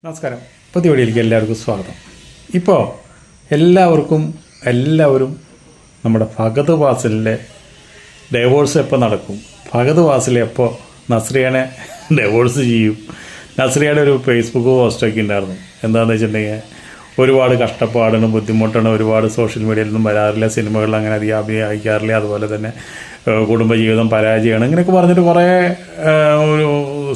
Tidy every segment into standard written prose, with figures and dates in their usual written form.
നമസ്കാരം. പുതിയ വീഡിയോയിലേക്ക് എല്ലാവർക്കും സ്വാഗതം. ഇപ്പോൾ എല്ലാവരും നമ്മുടെ ഫഹദ് ഫാസിലിൻ്റെ ഡൈവോഴ്സ് എപ്പോൾ നടക്കും, ഫഹദ് ഫാസിൽ എപ്പോൾ നസ്രിയനെ ഡൈവോഴ്സ് ചെയ്യും. നസ്രിയയുടെ ഒരു ഫേസ്ബുക്ക് പോസ്റ്റൊക്കെ ഉണ്ടായിരുന്നു. എന്താണെന്ന് വെച്ചിട്ടുണ്ടെങ്കിൽ ഒരുപാട് കഷ്ടപ്പാടാണ്, ബുദ്ധിമുട്ടാണ്, ഒരുപാട് സോഷ്യൽ മീഡിയയിലൊന്നും വരാറില്ല, സിനിമകളിൽ അങ്ങനെ അധികം അഭിനയിക്കാറില്ല, അതുപോലെ തന്നെ കുടുംബജീവിതം പരാജയമാണ്, ഇങ്ങനെയൊക്കെ പറഞ്ഞിട്ട് കുറേ ഒരു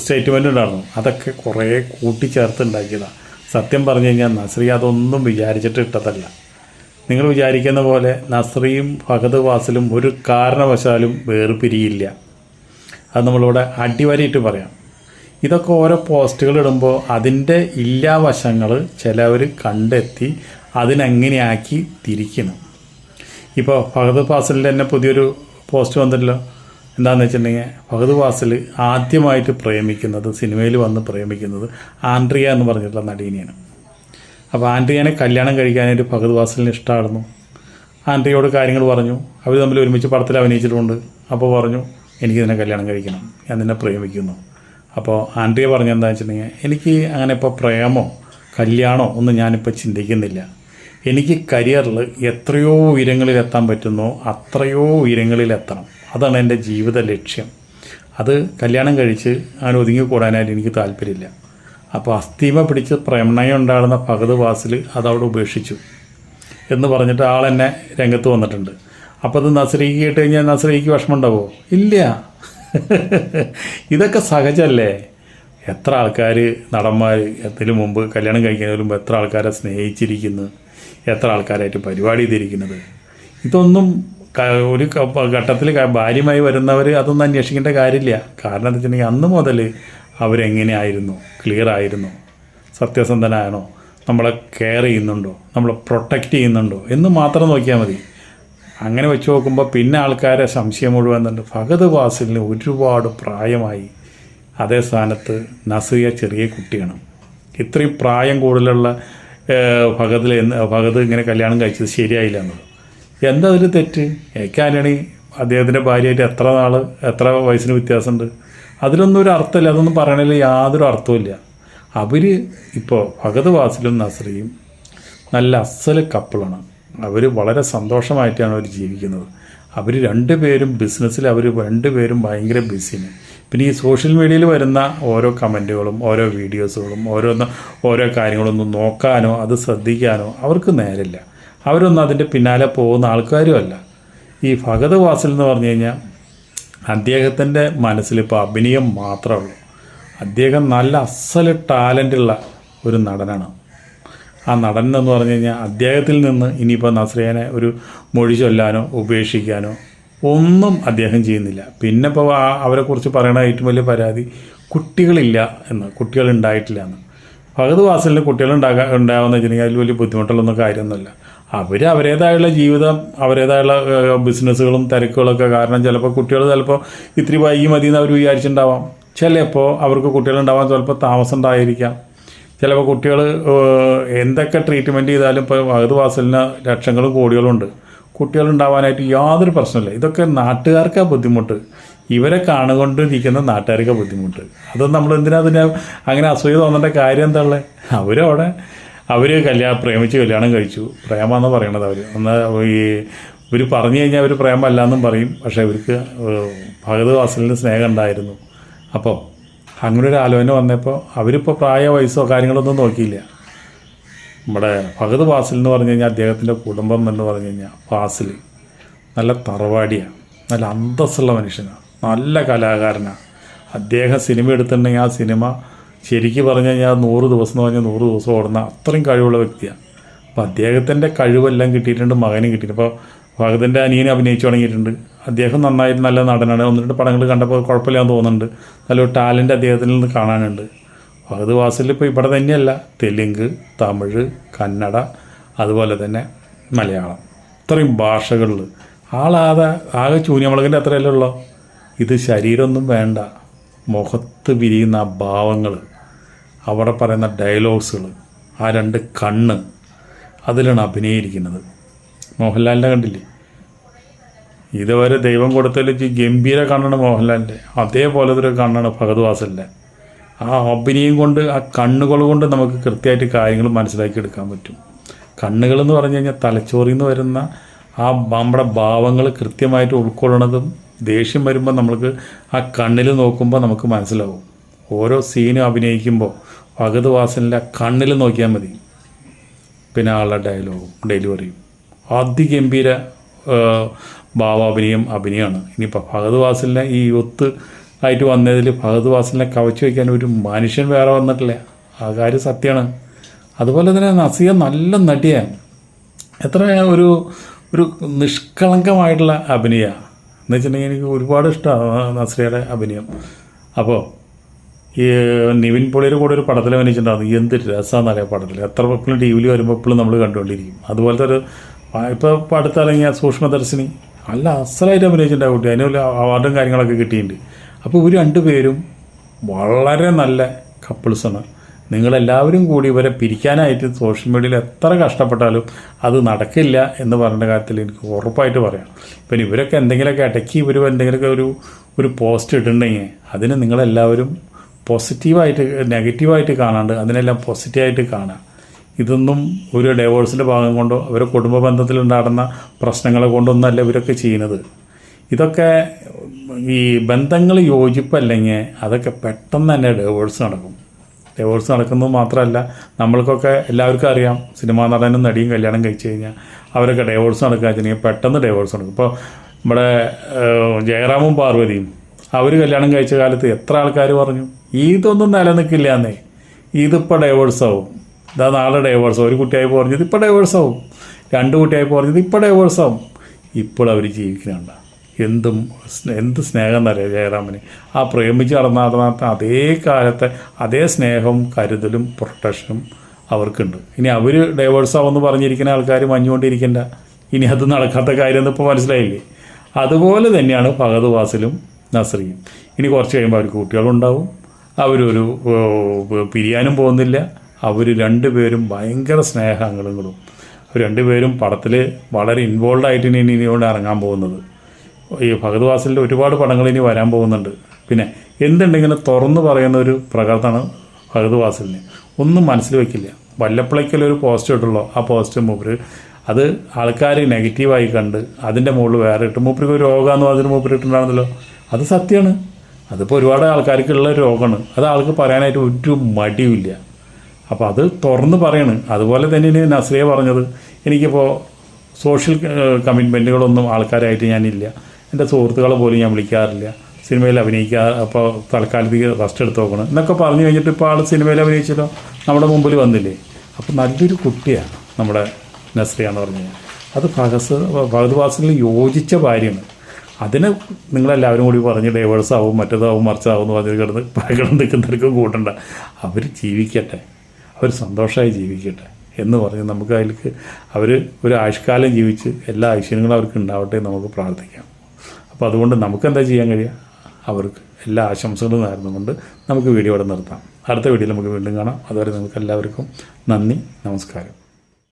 സ്റ്റേറ്റ്മെൻ്റ് ഉണ്ടായിരുന്നു. അതൊക്കെ കുറേ കൂട്ടിച്ചേർത്ത് ഉണ്ടാക്കിയതാണ്. സത്യം പറഞ്ഞു കഴിഞ്ഞാൽ നസ്രിയ അതൊന്നും വിചാരിച്ചിട്ട് ഇട്ടതല്ല. നിങ്ങൾ വിചാരിക്കുന്ന പോലെ നസ്രിയും ഫഹദ് ഫാസിലും ഒരു കാരണവശാലും വേർപിരിയില്ല. അത് നമ്മളിവിടെ അടിവരയിട്ട് പറയാം. ഇതൊക്കെ ഓരോ പോസ്റ്റുകൾ ഇടുമ്പോൾ അതിൻ്റെ ഇല്ലാവശങ്ങൾ ചിലവർ കണ്ടെത്തി അതിനെങ്ങനെയാക്കി തിരിക്കണം. ഇപ്പോൾ ഫഹദ് ഫാസിലിൻ്റെ തന്നെ പുതിയൊരു പോസ്റ്റ് വന്നല്ലോ. എന്താണെന്ന് വെച്ചിട്ടുണ്ടെങ്കിൽ ഫഹദ് ഫാസിൽ ആദ്യമായിട്ട് പ്രേമിക്കുന്നത്, സിനിമയിൽ വന്ന് പ്രേമിക്കുന്നത് ആൻഡ്രിയ എന്ന് പറഞ്ഞിട്ടുള്ള നടീനെയാണ്. അപ്പോൾ ആൻഡ്രിയനെ കല്യാണം കഴിക്കാനായിട്ട് ഫഹദ് ഫാസിലിന് ഇഷ്ടമായിരുന്നു. ആൻഡ്രിയയോട് കാര്യങ്ങൾ പറഞ്ഞു. അവർ തമ്മിൽ ഒരുമിച്ച് പടത്തിൽ അഭിനയിച്ചിട്ടുണ്ട്. അപ്പോൾ പറഞ്ഞു, എനിക്കിതിനെ കല്യാണം കഴിക്കണം, ഞാൻ നിന്നെ പ്രേമിക്കുന്നു. അപ്പോൾ ആൻഡ്രിയ പറഞ്ഞെന്താണെന്ന് വെച്ചിട്ടുണ്ടെങ്കിൽ, എനിക്ക് അങ്ങനെ ഇപ്പോൾ പ്രേമോ കല്യാണമോ ഒന്നും ഞാനിപ്പോൾ ചിന്തിക്കുന്നില്ല. എനിക്ക് കരിയറിൽ എത്രയോ ഉയരങ്ങളിലെത്താൻ പറ്റുന്നോ അത്രയോ ഉയരങ്ങളിലെത്തണം. അതാണ് എൻ്റെ ജീവിത ലക്ഷ്യം. അത് കല്യാണം കഴിച്ച് അങ്ങനെ ഒതുങ്ങിക്കൂടാനായിട്ട് എനിക്ക് താല്പര്യമില്ല. അപ്പോൾ അസ്ഥിമ പിടിച്ച് പ്രണയം ഉണ്ടാകുന്ന ഫഹദ് ഫാസിൽ അതവിടെ ഉപേക്ഷിച്ചു എന്ന് പറഞ്ഞിട്ട് ആളെന്നെ രംഗത്ത് വന്നിട്ടുണ്ട്. അപ്പോൾ അത് നസ്രിയയ്ക്ക് കേട്ട് കഴിഞ്ഞാൽ നസ്രിയയ്ക്ക് വിഷമം ഉണ്ടാവുമോ? ഇല്ല. ഇതൊക്കെ സഹജമല്ലേ. എത്ര ആൾക്കാർ, നടന്മാർ ഇതിനു മുമ്പ് കല്യാണം കഴിക്കുന്നതിന് മുമ്പ് എത്ര ആൾക്കാരെ സ്നേഹിച്ചിരിക്കുന്നു, എത്ര ആൾക്കാരായിട്ട് പരിപാടി ചെയ്തിരിക്കുന്നത്. ഇതൊന്നും ഒരു ഘട്ടത്തിൽ ഭാര്യമായി വരുന്നവർ അതൊന്നും അന്വേഷിക്കേണ്ട കാര്യമില്ല. കാരണം എന്താ വെച്ചിട്ടുണ്ടെങ്കിൽ അന്ന് മുതൽ അവരെങ്ങനെയായിരുന്നു, ക്ലിയർ ആയിരുന്നു, സത്യസന്ധനാണോ, നമ്മളെ കെയർ ചെയ്യുന്നുണ്ടോ, നമ്മളെ പ്രൊട്ടക്റ്റ് ചെയ്യുന്നുണ്ടോ എന്ന് മാത്രം നോക്കിയാൽ മതി. അങ്ങനെ വെച്ച് നോക്കുമ്പോൾ പിന്നെ ആൾക്കാരെ സംശയം മുഴുവൻ ഫഹദ് ഫാസിലിന് ഒരുപാട് പ്രായമായി. അതേ സ്ഥാനത്ത് നസ്രിയ ചെറിയ കുട്ടിയാണ്. ഇത്രയും പ്രായം കൂടുതലുള്ള ഫഹദ് ഇങ്ങനെ കല്യാണം കഴിച്ചത് ശരിയായില്ല എന്നുള്ളത്. എന്താ ഒരു തെറ്റ്? ഏക്കാനാണ് അദ്ദേഹത്തിൻ്റെ ഭാര്യയായിട്ട് എത്ര വയസ്സിന് വ്യത്യാസമുണ്ട്? അതിലൊന്നും ഒരു അർത്ഥമില്ല. അതൊന്നും പറയണതിൽ യാതൊരു അർത്ഥവുമില്ല. അവർ ഇപ്പോൾ ഫഹദ് ഫാസിലും നസ്രിയും നല്ല അസല് കപ്പിളാണ്. അവർ വളരെ സന്തോഷമായിട്ടാണ് അവർ ജീവിക്കുന്നത്. അവർ രണ്ടുപേരും ബിസിനസ്സിൽ രണ്ടുപേരും ഭയങ്കര ബിസിയാണ്. പിന്നെ ഈ സോഷ്യൽ മീഡിയയിൽ വരുന്ന ഓരോ കമൻറ്റുകളും ഓരോ വീഡിയോസുകളും ഓരോ കാര്യങ്ങളൊന്നും നോക്കാനോ അത് ശ്രദ്ധിക്കാനോ അവർക്ക് നേരില്ല. അവരൊന്നും അതിൻ്റെ പിന്നാലെ പോകുന്ന ആൾക്കാരുമല്ല. ഈ ഫഹദ് ഫാസിൽ എന്ന് പറഞ്ഞു കഴിഞ്ഞാൽ അദ്ദേഹത്തിൻ്റെ മനസ്സിലിപ്പോൾ അഭിനയം മാത്രമേ ഉള്ളൂ. അദ്ദേഹം നല്ല അസല് ടാലൻ്റുള്ള ഒരു നടനാണ്. ആ നടൻ എന്ന് പറഞ്ഞു കഴിഞ്ഞാൽ അദ്ദേഹത്തിൽ നിന്ന് ഇനിയിപ്പോൾ നസ്രിയനെ ഒരു മൊഴി ചൊല്ലാനോ ഉപേക്ഷിക്കാനോ ഒന്നും അദ്ദേഹം ചെയ്യുന്നില്ല. പിന്നെ ഇപ്പോൾ അവരെക്കുറിച്ച് പറയണ ഏറ്റവും വലിയ പരാതി കുട്ടികളില്ല എന്ന്, കുട്ടികളുണ്ടായിട്ടില്ല എന്ന്. ഫഹദ് ഫാസിലിന് ഉണ്ടാവുമെന്ന് വെച്ചിട്ടുണ്ടെങ്കിൽ അതിൽ വലിയ ബുദ്ധിമുട്ടുള്ളൊന്നും കാര്യമൊന്നുമില്ല. അവരേതായുള്ള ജീവിതം, അവരേതായുള്ള ബിസിനസ്സുകളും തിരക്കുകളൊക്കെ കാരണം ചിലപ്പോൾ കുട്ടികൾ ഇത്തിരി വൈകി മതി എന്ന് അവർ വിചാരിച്ചിട്ടുണ്ടാവാം. ചിലപ്പോൾ അവർക്ക് കുട്ടികളുണ്ടാവാൻ ചിലപ്പോൾ താമസം ഉണ്ടായിരിക്കാം. ചിലപ്പോൾ കുട്ടികൾ എന്തൊക്കെ ട്രീറ്റ്മെൻറ്റ് ചെയ്താലും ഇപ്പോൾ ഫഹദ് ഫാസിലിന് ലക്ഷങ്ങളും കോടികളും ഉണ്ട്. കുട്ടികളുണ്ടാവാനായിട്ട് യാതൊരു പ്രശ്നമില്ല. ഇതൊക്കെ നാട്ടുകാർക്കാണ് ബുദ്ധിമുട്ട്. ഇവരെ കാണുകൊണ്ടിരിക്കുന്ന നാട്ടുകാർക്കാണ് ബുദ്ധിമുട്ട്. അതൊന്നും നമ്മൾ അതിനെ അങ്ങനെ അസൂയ തോന്നേണ്ട കാര്യം എന്താ ഉള്ളത്? അവർ പ്രേമിച്ച് കല്യാണം കഴിച്ചു. പ്രേമെന്ന് പറയണത് ഇവർ പറഞ്ഞു കഴിഞ്ഞാൽ അവർ പ്രേമല്ല എന്നും പറയും. പക്ഷേ ഇവർക്ക് ഫഹദ് ഫാസിലിന് സ്നേഹം ഉണ്ടായിരുന്നു. അപ്പോൾ അങ്ങനെ ഒരു ആലോചന വന്നപ്പോൾ അവരിപ്പോൾ വയസ്സോ കാര്യങ്ങളൊന്നും നോക്കിയില്ല. നമ്മുടെ ഫഹദ് ഫാസിൽ എന്ന് പറഞ്ഞു കഴിഞ്ഞാൽ അദ്ദേഹത്തിൻ്റെ കുടുംബം എന്ന് പറഞ്ഞു കഴിഞ്ഞാൽ ഫാസിൽ നല്ല തറവാടിയാണ്, നല്ല അന്തസ്സുള്ള മനുഷ്യനാണ്, നല്ല കലാകാരനാണ്. അദ്ദേഹം സിനിമ എടുത്തിട്ടുണ്ടെങ്കിൽ ആ സിനിമ ശരിക്കും പറഞ്ഞു കഴിഞ്ഞാൽ 100 ദിവസം എന്ന് പറഞ്ഞാൽ 100 ദിവസം ഓടുന്ന അത്രയും കഴിവുള്ള വ്യക്തിയാണ്. അപ്പോൾ അദ്ദേഹത്തിൻ്റെ കഴിവെല്ലാം കിട്ടിയിട്ടുണ്ട്, മകനും കിട്ടിയിട്ടുണ്ട്. ഇപ്പോൾ ഫഹദിൻ്റെ അനിയനെ അഭിനയിച്ചു തുടങ്ങിയിട്ടുണ്ട്. അദ്ദേഹം നന്നായിട്ട് നല്ല നടനാണ്. 1-2 പടങ്ങൾ കണ്ടപ്പോൾ കുഴപ്പമില്ലാന്ന് തോന്നുന്നുണ്ട്. നല്ലൊരു ടാലൻറ്റ് അദ്ദേഹത്തിൽ നിന്ന് കാണാനുണ്ട്. ഫഹദ് ഫാസിൽ ഇപ്പോൾ ഇവിടെ തന്നെയല്ല, തെലുങ്ക്, തമിഴ്, കന്നഡ, അതുപോലെ തന്നെ മലയാളം, ഇത്രയും ഭാഷകളിൽ ആകെ ചൂനിയമുളകിൻ്റെ അത്രയല്ലേ ഉള്ളൂ. ഇത് ശരീരമൊന്നും വേണ്ട, മുഖത്ത് വിരിയുന്ന ആ ഭാവങ്ങൾ, അവിടെ പറയുന്ന ഡയലോഗ്സുകൾ, ആ 2 കണ്ണ്, അതിലാണ് അഭിനയിക്കുന്നത്. മോഹൻലാലിൻ്റെ കണ്ടില്ലേ? ഇതുവരെ ദൈവം കൊടുത്തതിൽ ഗംഭീര കണ്ണാണ് മോഹൻലാലിൻ്റെ. അതേപോലത്തെ ഒരു കണ്ണാണ് ഫഹദ് ഫാസിലിൻ്റെ. ആ അഭിനയം കൊണ്ട്, ആ കണ്ണുകൾ കൊണ്ട് നമുക്ക് കൃത്യമായിട്ട് കാര്യങ്ങൾ മനസ്സിലാക്കി എടുക്കാൻ പറ്റും. കണ്ണുകളെന്ന് പറഞ്ഞു കഴിഞ്ഞാൽ തലച്ചോറിൽ നിന്ന് വരുന്ന ആ നമ്മുടെ ഭാവങ്ങൾ കൃത്യമായിട്ട് ഉൾക്കൊള്ളണതും, ദേഷ്യം വരുമ്പോൾ നമ്മൾക്ക് ആ കണ്ണിൽ നോക്കുമ്പോൾ നമുക്ക് മനസ്സിലാവും. ഓരോ സീനും അഭിനയിക്കുമ്പോൾ ഫഹദ് ഫാസിലിൻ്റെ കണ്ണിൽ നോക്കിയാൽ മതി. പിന്നെ ആളുടെ ഡയലോഗും ഡെലിവറിയും അതിഗംഭീര അഭിനയമാണ്. ഇനിയിപ്പോൾ ഫഹദ് ഫാസിലിനെ ഈ യൂത്ത് ആയിട്ട് വന്നതിൽ ഫഹദ് ഫാസിലിനെ കവച്ചു വയ്ക്കാൻ ഒരു മനുഷ്യൻ വേറെ വന്നിട്ടില്ല. ആ കാര്യം സത്യമാണ്. അതുപോലെ തന്നെ നസിയ നല്ല നടിയാണ്. എത്ര ഒരു നിഷ്കളങ്കമായിട്ടുള്ള അഭിനയമാണ് എന്ന് വെച്ചിട്ടുണ്ടെങ്കിൽ എനിക്ക് ഒരുപാട് ഇഷ്ടമാണ് നസ്രിയയുടെ അഭിനയം. അപ്പോൾ ഈ നിവിൻ പോളിയുടെ കൂടെ ഒരു പടത്തിൽ അഭിനയിച്ചിട്ടുണ്ടാകും. എന്ത് രസമാണെന്നറിയാം പടത്തിൽ. എത്ര എപ്പോഴും ടി വിയിൽ വരുമ്പോൾ എപ്പോഴും നമ്മൾ കണ്ടുകൊണ്ടിരിക്കും. അതുപോലത്തെ ഇപ്പോൾ അടുത്തിറങ്ങിയ സൂക്ഷ്മദർശിനി നല്ല അസലായിട്ട് അഭിനയിച്ചിട്ടുണ്ടാകും കുട്ടി. അതിന് അവാർഡും കാര്യങ്ങളൊക്കെ കിട്ടിയിട്ടുണ്ട്. അപ്പോൾ ഇവർ രണ്ടുപേരും വളരെ നല്ല കപ്പിൾസാണ്. നിങ്ങളെല്ലാവരും കൂടി ഇവരെ പിരിക്കാനായിട്ട് സോഷ്യൽ മീഡിയയിൽ എത്ര കഷ്ടപ്പെട്ടാലും അത് നടക്കില്ല എന്ന് പറയുന്ന കാര്യത്തിൽ എനിക്ക് ഉറപ്പായിട്ട് പറയാം. പിന്നെ ഇവരൊക്കെ എന്തെങ്കിലുമൊക്കെ ഇടയ്ക്ക് ഇവർ എന്തെങ്കിലുമൊക്കെ ഒരു പോസ്റ്റ് ഇട്ടിട്ടുണ്ടെങ്കിൽ അതിന് നിങ്ങളെല്ലാവരും പോസിറ്റീവായിട്ട് നെഗറ്റീവായിട്ട് കാണാണ്ട് അതിനെല്ലാം പോസിറ്റീവായിട്ട് കാണാം. ഇതൊന്നും ഒരു ഡൈവോഴ്സിൻ്റെ ഭാഗം കൊണ്ടോ അവരുടെ കുടുംബ ബന്ധത്തിലുണ്ടാകുന്ന പ്രശ്നങ്ങളെ കൊണ്ടൊന്നല്ല ഇവരൊക്കെ ചെയ്യുന്നത്. ഇതൊക്കെ ഈ ബന്ധങ്ങൾ യോജിപ്പല്ലെങ്കിൽ അതൊക്കെ പെട്ടെന്ന് തന്നെ ഡൈവോഴ്സ് നടക്കും. ഡൈവോഴ്സ് നടക്കുന്നത് മാത്രമല്ല, നമ്മൾക്കൊക്കെ എല്ലാവർക്കും അറിയാം, സിനിമാ നടനും നടിയും കല്യാണം കഴിച്ച് കഴിഞ്ഞാൽ അവരൊക്കെ ഡൈവോഴ്സ് നടക്കുക വെച്ചിട്ടുണ്ടെങ്കിൽ പെട്ടെന്ന് ഡൈവോഴ്സ് നടക്കും. ഇപ്പോൾ നമ്മുടെ ജയറാമും പാർവതിയും അവർ കല്യാണം കഴിച്ച കാലത്ത് എത്ര ആൾക്കാർ പറഞ്ഞു ഇതൊന്നും നിലനിൽക്കില്ല എന്നേ, ഇതിപ്പോൾ ഡൈവോഴ്സാവും, ഇതാ നാളെ ഡൈവോഴ്സാവും. ഒരു കുട്ടിയായി പറഞ്ഞത് ഇപ്പോൾ ഡൈവോഴ്സാവും, 2 കുട്ടിയായി പറഞ്ഞത് ഇപ്പോൾ ഡൈവോഴ്സാവും. ഇപ്പോൾ അവർ ജീവിക്കുന്നുണ്ട്. എന്ത് സ്നേഹം എന്നറിയാം ജയറാമിന്. ആ പ്രേമിച്ച് നടന്ന അതേ കാലത്തെ അതേ സ്നേഹവും കരുതലും പ്രൊട്ടക്ഷനും അവർക്കുണ്ട്. ഇനി അവർ ഡൈവേഴ്സാവെന്ന് പറഞ്ഞിരിക്കുന്ന ആൾക്കാർ മഞ്ഞുകൊണ്ടിരിക്കേണ്ട. ഇനി അത് നടക്കാത്ത കാര്യമെന്ന് ഇപ്പോൾ മനസ്സിലായില്ലേ? അതുപോലെ തന്നെയാണ് ഫഹദ് ഫാസിലും നസ്രിയും. ഇനി കുറച്ച് കഴിയുമ്പോൾ അവർക്ക് കുട്ടികളുണ്ടാവും. അവരൊരു പിരിയാനും പോകുന്നില്ല. അവർ രണ്ടുപേരും ഭയങ്കര സ്നേഹങ്ങളും. അവർ രണ്ടുപേരും പടത്തിൽ വളരെ ഇൻവോൾവ് ആയിട്ട് ഇനിയോട് ഇറങ്ങാൻ പോകുന്നത്. ഈ ഫഹദ് ഫാസിലിൻ്റെ ഒരുപാട് പടങ്ങൾ ഇനി വരാൻ പോകുന്നുണ്ട്. പിന്നെ എന്തുണ്ടെങ്കിലും തുറന്നു പറയുന്ന ഒരു പ്രകൃതമാണ് ഫഹദ് ഫാസിലിന്. ഒന്നും മനസ്സിൽ വയ്ക്കില്ല. വല്ലപ്പോഴേക്കൊരു പോസ്റ്റ് ഇട്ടുള്ളൂ. ആ പോസ്റ്റ് മൂപ്പര് അത് ആൾക്കാർ നെഗറ്റീവായി കണ്ട് അതിൻ്റെ മുകളിൽ വേറെ ഇട്ട് മൂപ്പർക്ക് ഒരു രോഗമെന്ന് പറഞ്ഞിട്ട് മൂപ്പര് ഇട്ടുണ്ടായിരുന്നല്ലോ. അത് സത്യമാണ്. അതിപ്പോൾ ഒരുപാട് ആൾക്കാർക്കുള്ള രോഗമാണ്. അത് ആൾക്ക് പറയാനായിട്ട് ഒരു മടിയുമില്ല. അപ്പോൾ അത് തുറന്ന് പറയണ്. അതുപോലെ തന്നെയാണ് നസ്രിയ പറഞ്ഞത്, എനിക്കിപ്പോൾ സോഷ്യൽ കമ്മിറ്റ്മെൻറ്റുകളൊന്നും ആൾക്കാരായിട്ട് ഞാനില്ല, എൻ്റെ സുഹൃത്തുക്കളെ പോലും ഞാൻ വിളിക്കാറില്ല, സിനിമയിൽ അപ്പോൾ തൽക്കാലത്തേക്ക് റെസ്റ്റ് എടുത്ത് നോക്കണം എന്നൊക്കെ പറഞ്ഞു കഴിഞ്ഞിട്ട് ഇപ്പോൾ ആൾ സിനിമയിൽ അഭിനയിച്ചല്ലോ, നമ്മുടെ മുമ്പിൽ വന്നില്ലേ. അപ്പോൾ നല്ലൊരു കുട്ടിയാണ് നമ്മുടെ നസ്രിയ എന്ന് പറഞ്ഞു കഴിഞ്ഞാൽ. അത് ഫഹദ് ഫാസിലിന് യോജിച്ച ഭാര്യയാണ്. അതിന് നിങ്ങളെല്ലാവരും കൂടി പറഞ്ഞ് ഡൈവേഴ്സാവും മറ്റേതാവും മറിച്ചതാവും എന്ന് പറഞ്ഞ് കിടന്ന് നിൽക്കുന്നവർക്ക് കൂട്ടണ്ട. അവർ ജീവിക്കട്ടെ, അവർ സന്തോഷമായി ജീവിക്കട്ടെ എന്ന് പറഞ്ഞ് നമുക്ക് അതിലേക്ക് അവർ ഒരു ആയുഷ്കാലം ജീവിച്ച് എല്ലാ ഐശ്വര്യങ്ങളും അവർക്ക് ഉണ്ടാവട്ടെ എന്ന് നമുക്ക് പ്രാർത്ഥിക്കാം. അപ്പോൾ അതുകൊണ്ട് നമുക്ക് എന്താ ചെയ്യാൻ കഴിയുക? അവർക്ക് എല്ലാ ആശംസകളും നേർന്നുകൊണ്ട് നമുക്ക് വീഡിയോ ഇവിടെ നിർത്താം. അടുത്ത വീഡിയോയിൽ നമുക്ക് വീണ്ടും കാണാം. അതുവരെ നിങ്ങൾക്ക് എല്ലാവർക്കും നന്ദി, നമസ്കാരം.